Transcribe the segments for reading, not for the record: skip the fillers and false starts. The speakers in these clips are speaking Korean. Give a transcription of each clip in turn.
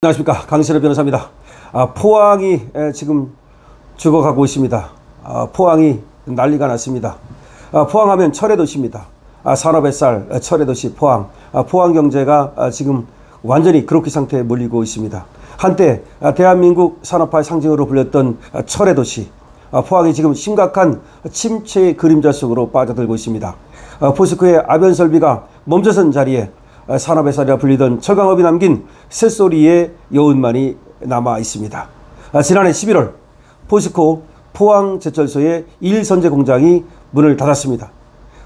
안녕하십니까, 강신호 변호사입니다. 포항이 지금 죽어가고 있습니다. 포항이 난리가 났습니다. 포항하면 철의 도시입니다. 산업의 쌀, 철의 도시 포항. 포항 경제가 지금 완전히 그로키 상태에 몰리고 있습니다. 한때 대한민국 산업화의 상징으로 불렸던 철의 도시 포항이 지금 심각한 침체의 그림자 속으로 빠져들고 있습니다. 포스코의 아변설비가 멈춰선 자리에 산업의 쌀이라 불리던 철강업이 남긴 쇳소리의 여운만이 남아 있습니다. 지난해 11월 포스코 포항제철소의 1선제 공장이 문을 닫았습니다.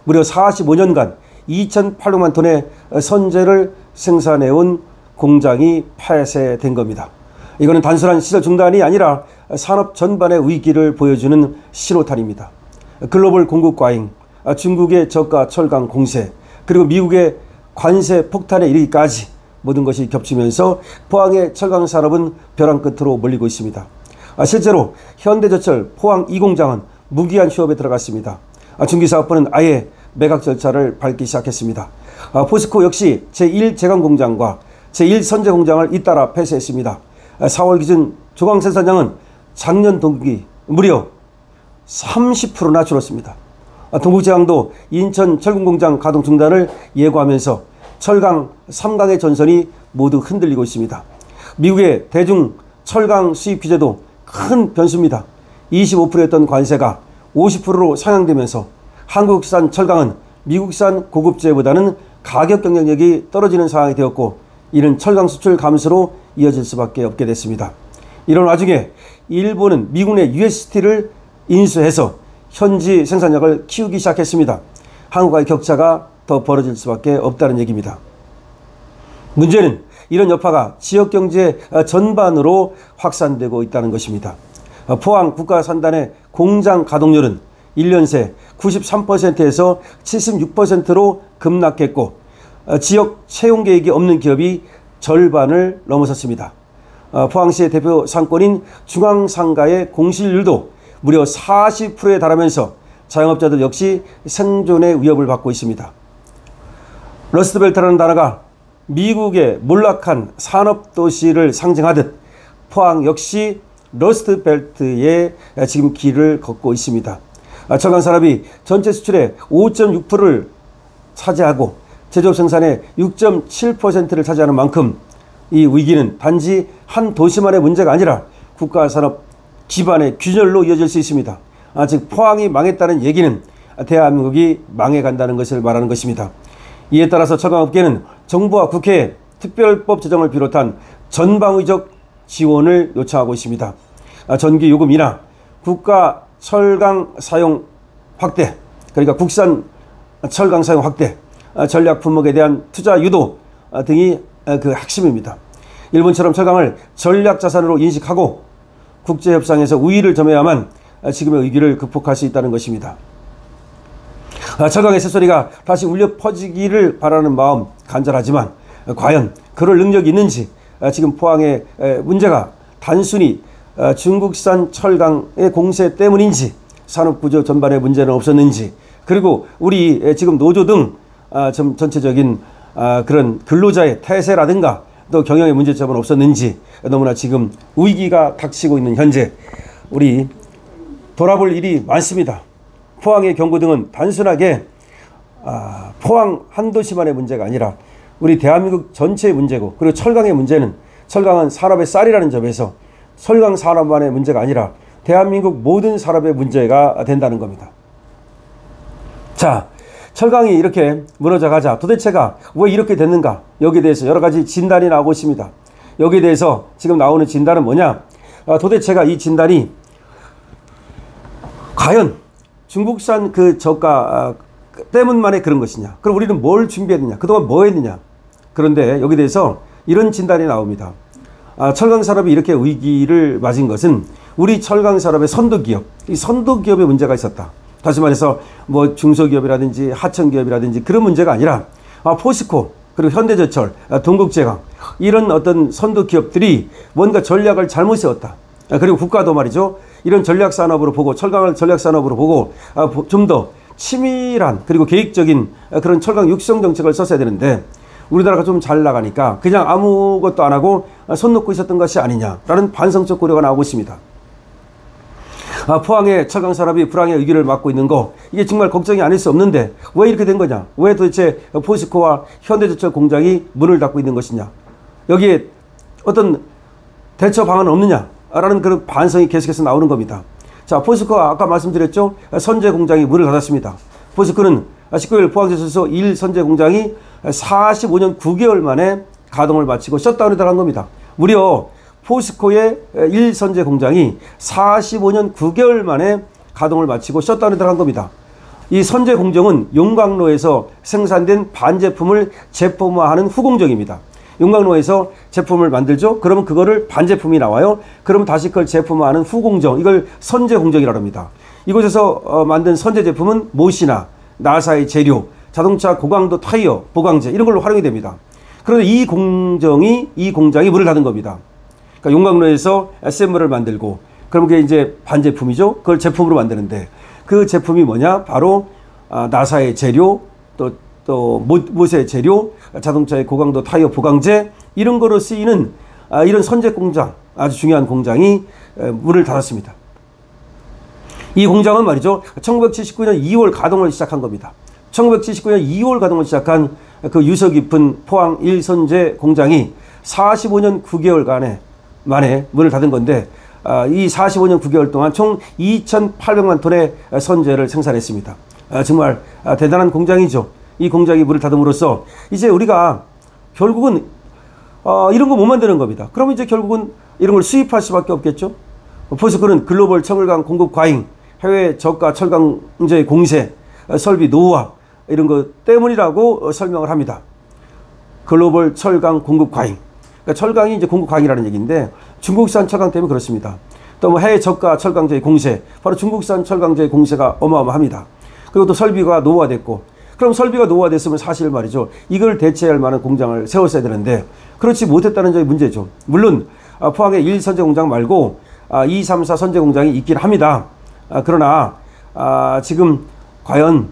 무려 45년간 2,800만 톤의 선제를 생산해온 공장이 폐쇄된 겁니다. 이거는 단순한 시설 중단이 아니라 산업 전반의 위기를 보여주는 신호탄입니다. 글로벌 공급 과잉, 중국의 저가 철강 공세, 그리고 미국의 관세 폭탄에 이르기까지 모든 것이 겹치면서 포항의 철강 산업은 벼랑 끝으로 몰리고 있습니다. 실제로 현대제철 포항 2공장은 무기한 휴업에 들어갔습니다. 중기사업부는 아예 매각 절차를 밟기 시작했습니다. 포스코 역시 제1제강공장과 제1선제공장을 잇따라 폐쇄했습니다. 4월 기준 조강 생산량은 작년 동기 무려 30%나 줄었습니다. 동국제강도 인천 철군공장 가동 중단을 예고하면서 철강 3강의 전선이 모두 흔들리고 있습니다. 미국의 대중 철강 수입 규제도 큰 변수입니다. 25%였던 관세가 50%로 상향되면서 한국산 철강은 미국산 고급제보다는 가격 경쟁력이 떨어지는 상황이 되었고, 이는 철강 수출 감소로 이어질 수밖에 없게 됐습니다. 이런 와중에 일본은 미국 내 USST를 인수해서 현지 생산력을 키우기 시작했습니다. 한국과의 격차가 더 벌어질 수밖에 없다는 얘기입니다. 문제는 이런 여파가 지역경제 전반으로 확산되고 있다는 것입니다. 포항 국가산단의 공장 가동률은 1년 새 93%에서 76%로 급락했고, 지역 채용 계획이 없는 기업이 절반을 넘어섰습니다. 포항시의 대표 상권인 중앙상가의 공실률도 무려 40%에 달하면서 자영업자들 역시 생존의 위협을 받고 있습니다. 러스트벨트라는 단어가 미국의 몰락한 산업도시를 상징하듯 포항 역시 러스트벨트에 지금 길을 걷고 있습니다. 철강 산업이 전체 수출의 5.6%를 차지하고 제조업 생산의 6.7%를 차지하는 만큼 이 위기는 단지 한 도시만의 문제가 아니라 국가산업 기반의 균열로 이어질 수 있습니다. 즉 포항이 망했다는 얘기는 대한민국이 망해간다는 것을 말하는 것입니다. 이에 따라서 철강업계는 정부와 국회에 특별법 제정을 비롯한 전방위적 지원을 요청하고 있습니다. 전기 요금 인하, 국가 철강 사용 확대, 그러니까 국산 철강 사용 확대, 전략 품목에 대한 투자 유도 등이 그 핵심입니다. 일본처럼 철강을 전략 자산으로 인식하고 국제협상에서 우위를 점해야만 지금의 위기를 극복할 수 있다는 것입니다. 철강의 쇳소리가 다시 울려 퍼지기를 바라는 마음 간절하지만 과연 그럴 능력이 있는지, 지금 포항의 문제가 단순히 중국산 철강의 공세 때문인지, 산업구조 전반의 문제는 없었는지, 그리고 우리 지금 노조 등 좀 전체적인 그런 근로자의 태세라든가 또 경영의 문제점은 없었는지, 너무나 지금 위기가 닥치고 있는 현재 우리 돌아볼 일이 많습니다. 포항의 경고 등은 단순하게 포항 한 도시만의 문제가 아니라 우리 대한민국 전체의 문제고, 그리고 철강의 문제는 철강은 산업의 쌀이라는 점에서 철강 산업만의 문제가 아니라 대한민국 모든 산업의 문제가 된다는 겁니다. 자, 철강이 이렇게 무너져 가자 도대체가 왜 이렇게 됐는가, 여기에 대해서 여러 가지 진단이 나오고 있습니다. 여기에 대해서 지금 나오는 진단은 뭐냐, 도대체가 이 진단이 과연 중국산 그 저가 때문만에 그런 것이냐, 그럼 우리는 뭘 준비했느냐, 그동안 뭐 했느냐. 그런데 여기에 대해서 이런 진단이 나옵니다. 철강 산업이 이렇게 위기를 맞은 것은 우리 철강 산업의 선도기업, 이 선도기업에 문제가 있었다. 다시 말해서 뭐 중소기업이라든지 하청기업이라든지 그런 문제가 아니라 포스코, 그리고 현대제철, 동국제강, 이런 어떤 선도기업들이 뭔가 전략을 잘못 세웠다. 그리고 국가도 말이죠, 이런 전략산업으로 보고, 철강을 전략산업으로 보고 좀 더 치밀한 그리고 계획적인 그런 철강 육성 정책을 썼어야 되는데, 우리나라가 좀 잘 나가니까 그냥 아무것도 안 하고 손 놓고 있었던 것이 아니냐라는 반성적 고려가 나오고 있습니다. 포항의 철강 산업이 불황의 위기를 맞고 있는 거, 이게 정말 걱정이 아닐 수 없는데 왜 이렇게 된 거냐? 왜 도대체 포스코와 현대제철 공장이 문을 닫고 있는 것이냐? 여기에 어떤 대처 방안은 없느냐라는 그런 반성이 계속해서 나오는 겁니다. 자, 포스코가 아까 말씀드렸죠? 선제 공장이 문을 닫았습니다. 포스코는 19일 포항제철소 1 선제 공장이 45년 9개월 만에 가동을 마치고 셧다운에 들어간 겁니다. 무려 포스코의 1 선제 공장이 45년 9개월 만에 가동을 마치고 셧다운에 들어간 겁니다. 이 선제 공정은 용광로에서 생산된 반제품을 제품화하는 후공정입니다. 용광로에서 제품을 만들죠. 그러면 그거를 반제품이 나와요. 그러면 다시 그걸 제품화하는 후공정, 이걸 선제 공정이라고 합니다. 이곳에서 만든 선제 제품은 못이나 나사의 재료, 자동차 고강도 타이어, 보강제 이런 걸로 활용이 됩니다. 그런데 이 공장이 문을 닫은 겁니다. 그러니까 용광로에서 어셈블을 만들고, 그럼 그게 이제 반제품이죠. 그걸 제품으로 만드는데 그 제품이 뭐냐? 바로 나사의 재료, 또 못의 재료, 자동차의 고강도 타이어 보강제 이런 거로 쓰이는 이런 선제 공장, 아주 중요한 공장이 문을 닫았습니다. 이 공장은 말이죠, 1979년 2월 가동을 시작한 겁니다. 1979년 2월 가동을 시작한 그 유서 깊은 포항 1선제 공장이 45년 9개월 만에 문을 닫은 건데, 이 45년 9개월 동안 총 2,800만 톤의 선제를 생산했습니다. 정말 대단한 공장이죠. 이 공장이 문을 닫음으로써 이제 우리가 결국은 이런 거 못 만드는 겁니다. 그럼 이제 결국은 이런 걸 수입할 수밖에 없겠죠. 포스코는 글로벌 철강 공급 과잉, 해외 저가 철강제 공세, 설비 노후화 이런 것 때문이라고 설명을 합니다. 글로벌 철강 공급 과잉. 그러니까 철강이 이제 공급 과잉이라는 얘기인데 중국산 철강 때문에 그렇습니다. 또 뭐 해외 저가 철강제 공세, 바로 중국산 철강제 공세가 어마어마합니다. 그리고 또 설비가 노후화됐고, 그럼 설비가 노후화됐으면 사실 말이죠, 이걸 대체할 만한 공장을 세웠어야 되는데 그렇지 못했다는 점이 문제죠. 물론 포항의 1 선제 공장 말고 2, 3, 4 선제 공장이 있긴 합니다. 그러나 지금 과연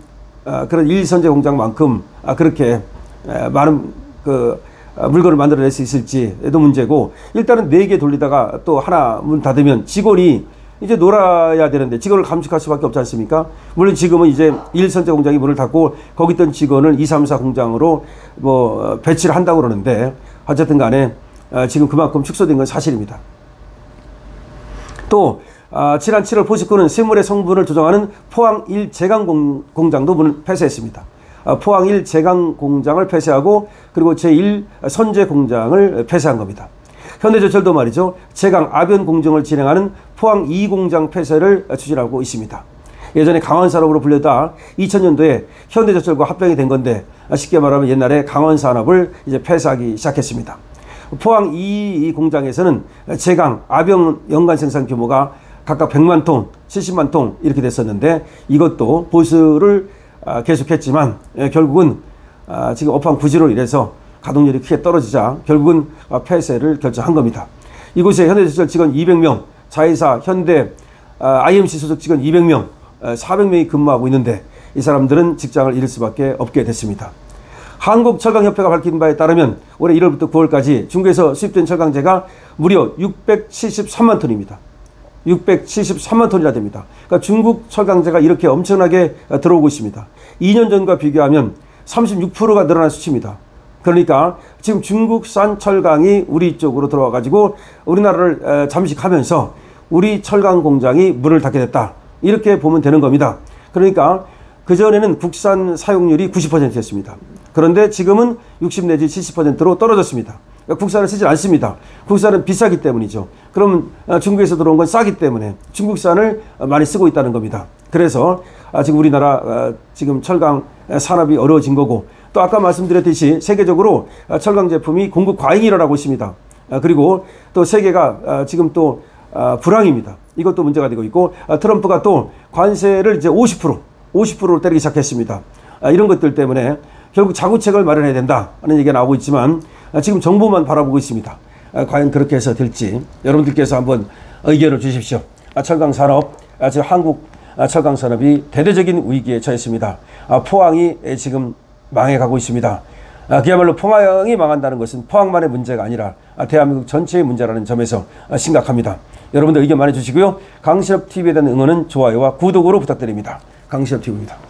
그런 1 선제 공장만큼 그렇게 많은 그 물건을 만들어낼 수 있을지도 문제고, 일단은 4개 돌리다가 또 하나 문 닫으면 직원이 이제 놀아야 되는데 직원을 감축할 수밖에 없지 않습니까? 물론 지금은 이제 1선제 공장이 문을 닫고 거기 있던 직원을 2, 3, 4 공장으로 뭐 배치를 한다고 그러는데, 어쨌든 간에 지금 그만큼 축소된 건 사실입니다. 또 지난 7월 포스코는 쇠물의 성분을 조정하는 포항 1 제강 공장도 문을 폐쇄했습니다. 포항 1 제강 공장을 폐쇄하고 그리고 제1 선제 공장을 폐쇄한 겁니다. 현대제철도 말이죠, 제강 아변 공정을 진행하는 포항 2 공장 폐쇄를 추진하고 있습니다. 예전에 강원산업으로 불렸다 2000년도에 현대제철과 합병이 된 건데, 쉽게 말하면 옛날에 강원산업을 이제 폐쇄하기 시작했습니다. 포항 2 공장에서는 제강 아변 연간 생산 규모가 각각 100만 톤, 70만 톤 이렇게 됐었는데, 이것도 보수를 계속했지만 결국은 지금 업황 부진으로 인해서 가동률이 크게 떨어지자 결국은 폐쇄를 결정한 겁니다. 이곳에 현대제철 직원 200명, 자회사 현대 IMC 소속 직원 200명, 400명이 근무하고 있는데 이 사람들은 직장을 잃을 수밖에 없게 됐습니다. 한국철강협회가 밝힌 바에 따르면 올해 1월부터 9월까지 중국에서 수입된 철강제가 무려 673만 톤입니다. 673만 톤이나 됩니다. 그러니까 중국 철강제가 이렇게 엄청나게 들어오고 있습니다. 2년 전과 비교하면 36%가 늘어난 수치입니다. 그러니까 지금 중국산 철강이 우리 쪽으로 들어와 가지고 우리나라를 잠식하면서 우리 철강 공장이 문을 닫게 됐다, 이렇게 보면 되는 겁니다. 그러니까 그전에는 국산 사용률이 90%였습니다. 그런데 지금은 60 내지 70%로 떨어졌습니다. 그러니까 국산을 쓰지 않습니다. 국산은 비싸기 때문이죠. 그러면 중국에서 들어온 건 싸기 때문에 중국산을 많이 쓰고 있다는 겁니다. 그래서 지금 우리나라 지금 철강 산업이 어려워진 거고, 또 아까 말씀드렸듯이 세계적으로 철강 제품이 공급 과잉이 일어나고 있습니다. 그리고 또 세계가 지금 또 불황입니다. 이것도 문제가 되고 있고, 트럼프가 또 관세를 이제 50%로 때리기 시작했습니다. 이런 것들 때문에 결국 자구책을 마련해야 된다는 얘기가 나오고 있지만 지금 정부만 바라보고 있습니다. 과연 그렇게 해서 될지 여러분들께서 한번 의견을 주십시오. 철강 산업, 지금 한국 철강 산업이 대대적인 위기에 처했습니다. 포항이 지금 망해가고 있습니다. 그야말로 포항이 망한다는 것은 포항만의 문제가 아니라 대한민국 전체의 문제라는 점에서 심각합니다. 여러분들 의견 많이 주시고요. 강신업 TV에 대한 응원은 좋아요와 구독으로 부탁드립니다. 강신업 TV입니다.